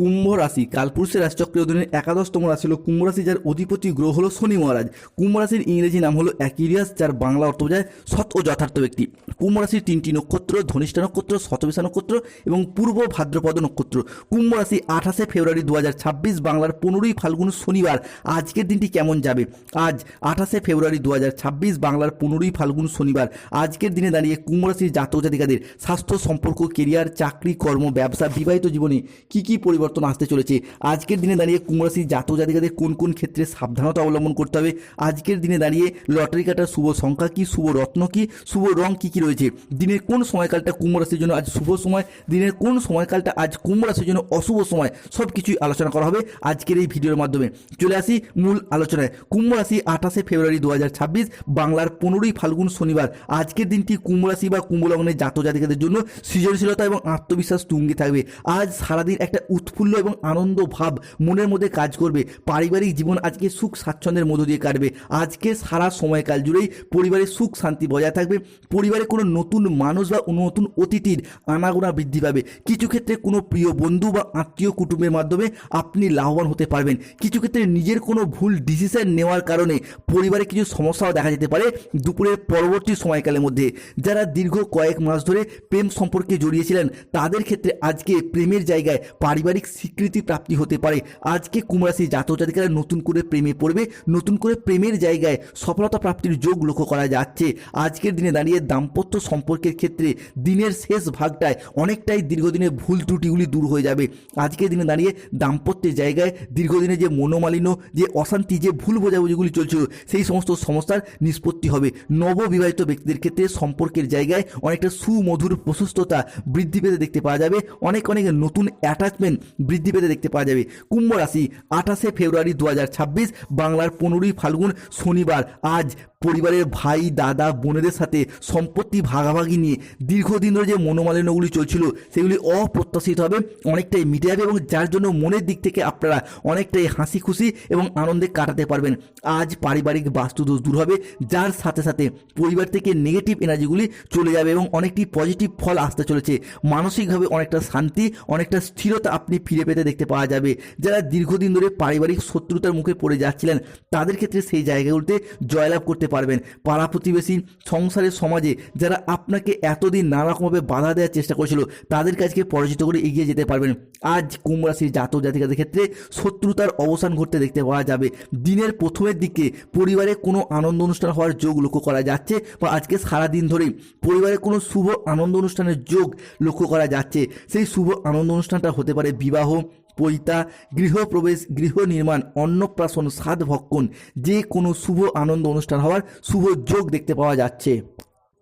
কুম্ভ রাশি কালপুরুষের রাশিচক্রের অধীনে একাদশতম রাশি হল কুম্ভ রাশি, যার অধিপতি গ্রহ হলো শনি মহারাজ। কুম্ভ রাশির ইংরেজি নাম হলো অ্যাকুয়ারিয়াস, যার বাংলা অর্থ বোঝায় সৎ ও যথার্থ ব্যক্তি। কুম্ভ রাশির তিনটি নক্ষত্র, ধনিষ্ঠা নক্ষত্র, শতবিশা নক্ষত্র এবং পূর্ব ভাদ্রপদ নক্ষত্র। কুম্ভ রাশি 28 ফেব্রুয়ারি 2026 বাংলার 15ই ফাল্গুন শনিবার। আজকের দিনটি কেমন যাবে? আজ 28 ফেব্রুয়ারি 2026 বাংলার 15ই ফাল্গুন শনিবার। আজকের দিনে দাঁড়িয়ে কুম্ভ রাশির জাতক জাতিকাদের স্বাস্থ্য, সম্পর্ক, কেরিয়ার, চাকরি, কর্ম, ব্যবসা, বিবাহিত জীবনে কি কি পরিবর্তন আসতে চলেছে? আজকের দিনে দাঁড়িয়ে কুম্ভ রাশির জাতক জাতিকাদের কোন কোন ক্ষেত্রে সাবধানতা অবলম্বন করতে হবে? আজকের দিনে দাঁড়িয়ে লটারি কাটার শুভ সংখ্যা কি, শুভ রত্ন কি, শুভ রং কি কি রয়েছে? দিনের কোন সময়কালটা কুম্ভ রাশির জন্য আজ শুভ সময়, দিনের কোন সময়কালটা আজ কুম্ভ রাশির জন্য অশুভ সময়, সব কিছুই আলোচনা করা হবে আজকের এই ভিডিওর মাধ্যমে। চলে আসি মূল আলোচনায়। কুম্ভ রাশি 28 ফেব্রুয়ারি 2026 বাংলার 15ই ফাল্গুন শনিবার। আজকের দিনটি কুম্ভ রাশি বা কুম্ভ লগ্নের জাতক জাতিকাদের জন্য সৃজনশীলতা এবং আত্মবিশ্বাস তুঙ্গে থাকবে। আজ সারাদিন একটা উৎফুল্ল এবং আনন্দ ভাব মনের মধ্যে কাজ করবে। পারিবারিক জীবন আজকে সুখ স্বাচ্ছন্দ্যের মধ্য দিয়ে কাটবে। আজকে সারা সময়কাল জুড়েই পরিবারের সুখ শান্তি বজায় থাকবে। পরিবারে কোনো নতুন মানুষ বা নতুন অতিথির আনাগোনা বৃদ্ধি পাবে। কিছু ক্ষেত্রে কোনো প্রিয় বন্ধু বা আত্মীয় কুটুম্বের মাধ্যমে আপনি লাভবান হতে পারবেন। কিছু ক্ষেত্রে নিজের কোনো ভুল ডিসিশন নেওয়ার কারণে পরিবারে কিছু সমস্যাও দেখা যেতে পারে দুপুরের পরবর্তী সময়কালের মধ্যে। যারা দীর্ঘ কয়েক মাস ধরে প্রেম সম্পর্কে জড়িয়েছিলেন তাদের ক্ষেত্রে আজকে প্রেমের জায়গায় পারিবারিক স্বীকৃতি প্রাপ্তি হতে পারে। আজকে কুম্ভ রাশি জাতক জাতিকারা নতুন করে প্রেমে পড়বে, নতুন করে প্রেমের জায়গায় সফলতা প্রাপ্তির যোগ লক্ষ্য করা যাচ্ছে। আজকের দিনে দাঁড়িয়ে দাম্পত্য সম্পর্কের ক্ষেত্রে দিনের শেষ ভাগটায় অনেকটাই দীর্ঘদিনের ভুল ত্রুটিগুলি দূর হয়ে যাবে। আজকের দিনে দাঁড়িয়ে দাম্পত্যের জায়গায় দীর্ঘদিনে যে মনোমালিন্য, যে অশান্তি, যে ভুল বোঝাবুঝিগুলি চলছিল সেই সমস্ত সমস্যার নিষ্পত্তি হবে। নববিবাহিত ব্যক্তিদের ক্ষেত্রে সম্পর্কের জায়গায় অনেকটা সুমধুর প্রশস্ততা বৃদ্ধি পেতে দেখতে পাওয়া যাবে। অনেক নতুন অ্যাটাচমেন্ট বৃদ্ধি পেতে দেখতে পাওয়া যাবে। কুম্ভ রাশি 28 ফেব্রুয়ারি 2026 বাংলার 15ই ফাল্গুন শনিবার। আজ পরিবারের ভাই, দাদা, বোনেদের সাথে সম্পত্তি ভাগাভাগি নিয়ে দীর্ঘদিন ধরে যে মনোমালিন্যগুলি চলছিল সেগুলি অপ্রত্যাশিতভাবে অনেকটাই মিটে যাবে এবং যার জন্য মনের দিক থেকে আপনারা অনেকটাই হাসি খুশি এবং আনন্দে কাটাতে পারবেন। আজ পারিবারিক বাস্তুদোষ দূর হবে, যার সাথে সাথে পরিবার থেকে নেগেটিভ এনার্জিগুলি চলে যাবে এবং অনেকটি পজিটিভ ফল আসতে চলেছে। মানসিকভাবে অনেকটা শান্তি, অনেকটা স্থিরতা আপনি ফিরে পেতে দেখতে পাওয়া যাবে। যারা দীর্ঘদিন ধরে পারিবারিক শত্রুতার মুখে পড়ে যাচ্ছিলেন তাদের ক্ষেত্রে সেই জায়গাগুলিতে জয়লাভ করতে পারবেন। পাড়া প্রতিবেশী, সংসারের সমাজে যারা আপনাকে এতদিন নানারকমভাবে বাধা দেওয়ার চেষ্টা করেছিল তাদের কাছকে পরাজিত করে এগিয়ে যেতে পারবেন। আজ কুম্ভ রাশির জাতক জাতিকাদের ক্ষেত্রে শত্রুতার অবসান ঘটতে দেখতে পাওয়া যাবে। দিনের প্রথমের দিকে পরিবারে কোনো আনন্দ অনুষ্ঠান হওয়ার যোগ লক্ষ্য করা যাচ্ছে বা আজকে সারাদিন ধরেই পরিবারে কোনো শুভ আনন্দ অনুষ্ঠানের যোগ লক্ষ্য করা যাচ্ছে। সেই শুভ আনন্দ অনুষ্ঠানটা হতে পারে বিবাহ, পৈতা, গৃহপ্রবেশ, গৃহ নির্মাণ, অন্নপ্রাশন, সাধ ভক্ষণ, যে কোনো শুভ আনন্দ অনুষ্ঠান হওয়ার শুভ যোগ দেখতে পাওয়া যাচ্ছে।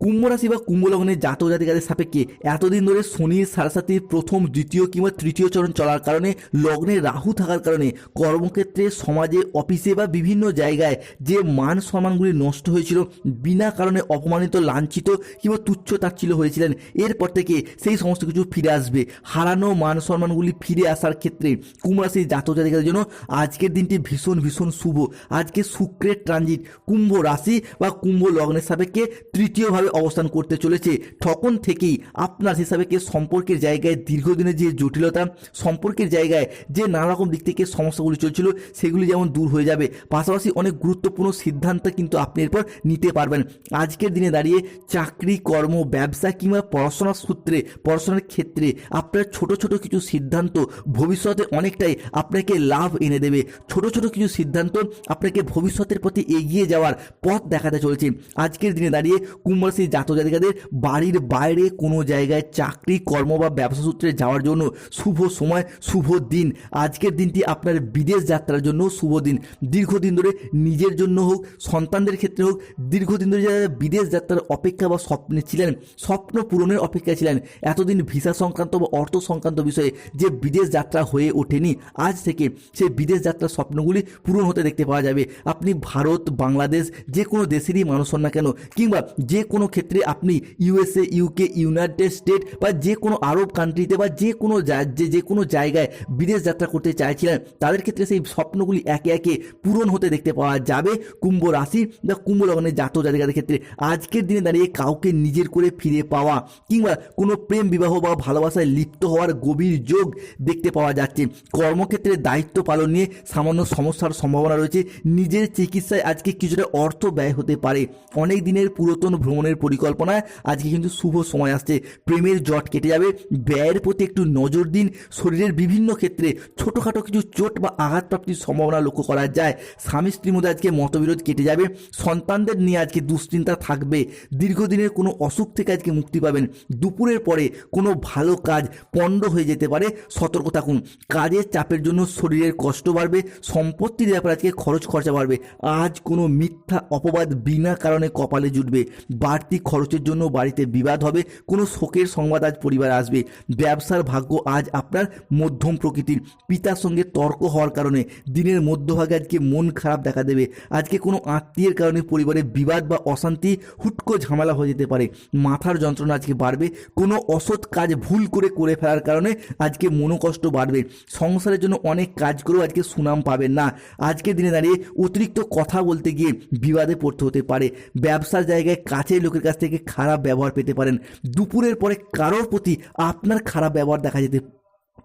কুম্ভ রাশি বা কুম্ভ লগ্নের জাতক জাতিকাদের সাপেক্ষে এতদিন ধরে শনির সাড়েসাতির প্রথম, দ্বিতীয় কিংবা তৃতীয় চরণ চলার কারণে, লগ্নে রাহু থাকার কারণে কর্মক্ষেত্রে, সমাজে, অফিসে বা বিভিন্ন জায়গায় যে মান সম্মানগুলি নষ্ট হয়েছিল, বিনা কারণে অপমানিত, লাঞ্ছিত কিংবা তুচ্ছ তাচ্ছিল্য হয়েছিলেন, এরপর থেকে সেই সমস্ত কিছু ফিরে আসবে। হারানো মান সম্মানগুলি ফিরে আসার ক্ষেত্রে কুম্ভ রাশির জাতক জাতিকাদের জন্য আজকের দিনটি ভীষণ ভীষণ শুভ। আজকে শুক্রের ট্রানজিট কুম্ভ রাশি বা কুম্ভ লগ্নের সাপেক্ষে তৃতীয়ভাবে অবস্থান করতে চলেছে। তখন থেকেই আপনার হিসাবে সম্পর্কের জায়গায় দীর্ঘদিনের যে জটিলতা, সম্পর্কের জায়গায় যে নানা রকম দিক থেকে সমস্যাগুলি চলছিল সেগুলি যেমন দূর হয়ে যাবে, পাশাপাশি অনেক গুরুত্বপূর্ণ সিদ্ধান্ত কিন্তু আপনি এরপর নিতে পারবেন। আজকের দিনে দাঁড়িয়ে চাকরি, কর্ম, ব্যবসা কিংবা পড়াশোনার সূত্রে, পড়াশোনার ক্ষেত্রে আপনার ছোট ছোট কিছু সিদ্ধান্ত ভবিষ্যতে অনেকটাই আপনাকে লাভ এনে দেবে। ছোট ছোট কিছু সিদ্ধান্ত আপনাকে ভবিষ্যতের প্রতি এগিয়ে যাওয়ার পথ দেখাতে চলেছে। আজকের দিনে দাঁড়িয়ে কুম্ভ রাশির জাতক জাতিকাদের বাড়ির বাইরে কোনো জায়গায় চাকরি, কর্ম বা ব্যবসা সূত্রে যাওয়ার জন্য শুভ সময়, শুভ দিন। আজকের দিনটি আপনার বিদেশ যাত্রার জন্য শুভ দিন। দীর্ঘদিন ধরে নিজের জন্য হোক, সন্তানদের ক্ষেত্রে হোক, দীর্ঘদিন ধরে যারা বিদেশ যাত্রার অপেক্ষা বা স্বপ্নে ছিলেন, স্বপ্ন পূরণের অপেক্ষায় ছিলেন, এতদিন ভিসা সংক্রান্ত বা অর্থ সংক্রান্ত বিষয়ে যে বিদেশ যাত্রা হয়ে ওঠেনি, আজ থেকে সেই বিদেশ যাত্রার স্বপ্নগুলি পূরণ হতে দেখতে পাওয়া যাবে। আপনি ভারত, বাংলাদেশ, যে কোনো দেশেরই মানুষ হন না কেন কিংবা যে কোনো ক্ষেত্রে আপনি ইউএসএ, ইউকে, ইউনাইটেড স্টেট বা যে কোনো আরব কান্ট্রিতে বা যে কোনো রাজ্যে, যে কোনো জায়গায় বিদেশ যাত্রা করতে চাইছিলেন, তাদের ক্ষেত্রে সেই স্বপ্নগুলি একে একে পূরণ হতে দেখতে পাওয়া যাবে কুম্ভ রাশি বা কুম্ভ লগ্নের জাতক জাতিকাদের ক্ষেত্রে। আজকের দিনে দাঁড়িয়ে কাউকে নিজের করে ফিরে পাওয়া কিংবা কোনো প্রেম বিবাহ বা ভালোবাসায় লিপ্ত হওয়ার গভীর যোগ দেখতে পাওয়া যাচ্ছে। কর্মক্ষেত্রে দায়িত্ব পালন নিয়ে সামান্য সমস্যার সম্ভাবনা রয়েছে। নিজের চিকিৎসায় আজকে কিছুটা অর্থ ব্যয় হতে পারে। অনেক দিনের পুরাতন ভ্রমণের পরিকল্পনায় আজকে কিন্তু শুভ সময় আসছে। প্রেমের জট কেটে যাবে। ব্যয়ের প্রতি একটু নজর দিন। শরীরের বিভিন্ন ক্ষেত্রে ছোটোখাটো কিছু চোট বা আঘাতপ্রাপ্তির সম্ভাবনা লক্ষ্য করা যায়। স্বামী স্ত্রীর মধ্যে আজকে মতবিরোধ কেটে যাবে। সন্তানদের নিয়ে আজকে দুশ্চিন্তা থাকবে। দীর্ঘদিনের কোনো অসুখ থেকে আজকে মুক্তি পাবেন। দুপুরের পরে কোনো ভালো কাজ পণ্ড হয়ে যেতে পারে, সতর্ক থাকুন। কাজের চাপের জন্য শরীরের কষ্ট বাড়বে। সম্পত্তির ব্যাপারে আজকে খরচা বাড়বে। আজ কোনো মিথ্যা অপবাদ বিনা কারণে কপালে জুটবে। বাড়তি খরচের জন্য বাড়িতে বিবাদ হবে। কোনো শোকের সংবাদ আজ পরিবারে আসবে। ব্যবসার ভাগ্য আজ আপনার মধ্যম প্রকৃতির। পিতার সঙ্গে তর্ক হওয়ার কারণে দিনের মধ্যভাগে আজকে মন খারাপ দেখা দেবে। আজকে কোনো আত্মীয়ের কারণে পরিবারে বিবাদ বা অশান্তি, হুটকো ঝামেলা হয়ে যেতে পারে। মাথার যন্ত্রণা আজকে বাড়বে। কোনো অসৎ কাজ ভুল করে ফেলার কারণে আজকে মনোকষ্ট বাড়বে। সংসারের জন্য অনেক কাজ করেও আজকে সুনাম পাবেন না। আজকের দিনে দাঁড়িয়ে অতিরিক্ত কথা বলতে গিয়ে বিবাদে পড়তে হতে পারে। ব্যবসার জায়গায় কাছের লোকের কাছ থেকে খারাপ ব্যবহার পেতে পারেন। দুপুরের পরে কারোর প্রতি আপনার খারাপ ব্যবহার দেখা যেতে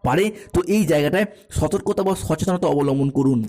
পারে। তো এই জায়গাটায় সতর্কতা বা সচেতনতা অবলম্বন করুন।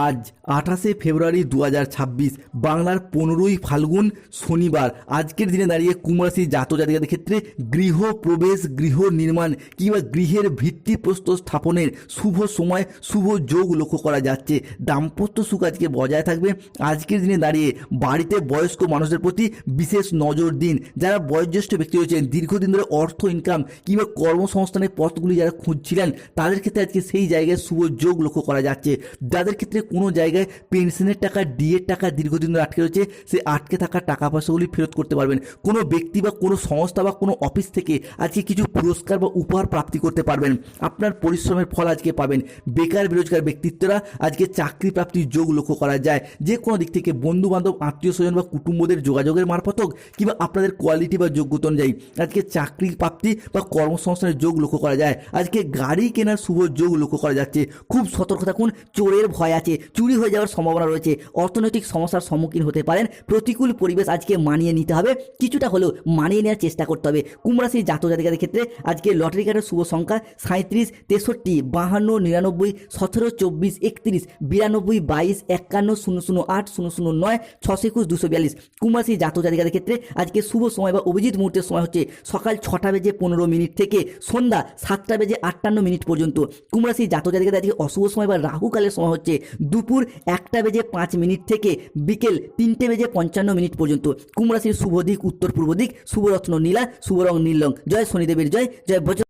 আজ 28শে ফেব্রুয়ারি 2026, বাংলার 15ই ফাল্গুন, শনিবার। আজকের দিনে দাঁড়িয়ে কুম্ভ রাশির জাতক জাতিকাদের ক্ষেত্রে গৃহ প্রবেশ, গৃহ নির্মাণ কিংবা গৃহের ভিত্তিপ্রস্তর স্থাপনের শুভ সময়, শুভ যোগ লক্ষ্য করা যাচ্ছে। দাম্পত্য সুখ আজকে বজায় থাকবে। আজকের দিনে দাঁড়িয়ে বাড়িতে বয়স্ক মানুষদের প্রতি বিশেষ নজর দিন। যারা বয়োজ্যেষ্ঠ ব্যক্তি রয়েছেন, দীর্ঘদিন ধরে অর্থ ইনকাম কিংবা কর্মসংস্থানের পথগুলি যারা খুঁজছিলেন, তাদের ক্ষেত্রে আজকে সেই জায়গায় শুভ যোগ লক্ষ্য করা যাচ্ছে। যাদের ক্ষেত্রে কোনো জায়গায় পেনশনের টাকা, ডিএর টাকা দীর্ঘদিন ধরে আটকে রয়েছে, সেই আটকে থাকা টাকা পয়সাগুলি ফেরত করতে পারবেন। কোনো ব্যক্তি বা কোনো সংস্থা বা কোনো অফিস থেকে আজকে কিছু পুরস্কার বা উপহার প্রাপ্তি করতে পারবেন। আপনার পরিশ্রমের ফল আজকে পাবেন। বেকার বেরোজগার ব্যক্তিত্বরা আজকে চাকরি প্রাপ্তির যোগ লক্ষ্য করা যায়। যে কোনো দিক থেকে বন্ধু বান্ধব, আত্মীয় স্বজন বা কুটুম্বদের যোগাযোগের মারফত হোক কিংবা আপনাদের কোয়ালিটি বা যোগ্যতা অনুযায়ী আজকে চাকরি প্রাপ্তি বা কর্মসংস্থানের যোগ লক্ষ্য করা যায়। আজকে গাড়ি কেনার শুভ যোগ লক্ষ্য করা যাচ্ছে। খুব সতর্ক থাকুন, চোরের ভয় আছে, চুরি হয়ে যাওয়ার সম্ভাবনা রয়েছে। অর্থনৈতিক সমস্যার সম্মুখীন হতে পারেন। প্রতিকূল পরিবেশ আজকে মানিয়ে নিতে হবে, কিছুটা হলেও মানিয়ে নেওয়ার চেষ্টা করতে হবে। কুম্ভ রাশির জাতক জাতিকাদের ক্ষেত্রে আজকে লটারি কার্ডের শুভ সংখ্যা 37, 63, 52, 99, 17, 24, 31, 92, 22, 51, 008, 009, 621, 242। কুম্ভ রাশির জাতক জাতিকাদের ক্ষেত্রে আজকে শুভ সময় বা অভিজিৎ মুহূর্তের সময় হচ্ছে সকাল 6টা বেজে 15 মিনিট থেকে সন্ধ্যা 7টা বেজে 58 মিনিট পর্যন্ত। কুম্ভ রাশির জাতক জাতিকাদের আজকে অশুভ সময় বা রাহুকালের সময় হচ্ছে দুপুর 1টা বেজে 5 মিনিট থেকে বিকেল 3টে বেজে 55 মিনিট পর্যন্ত। কুম্ভ রাশির শুভ দিক উত্তর পূর্ব দিক, শুভ রত্ন নীলা, শুভ রং নীল রং। জয় শনিদেবের জয়, জয় বজ্র।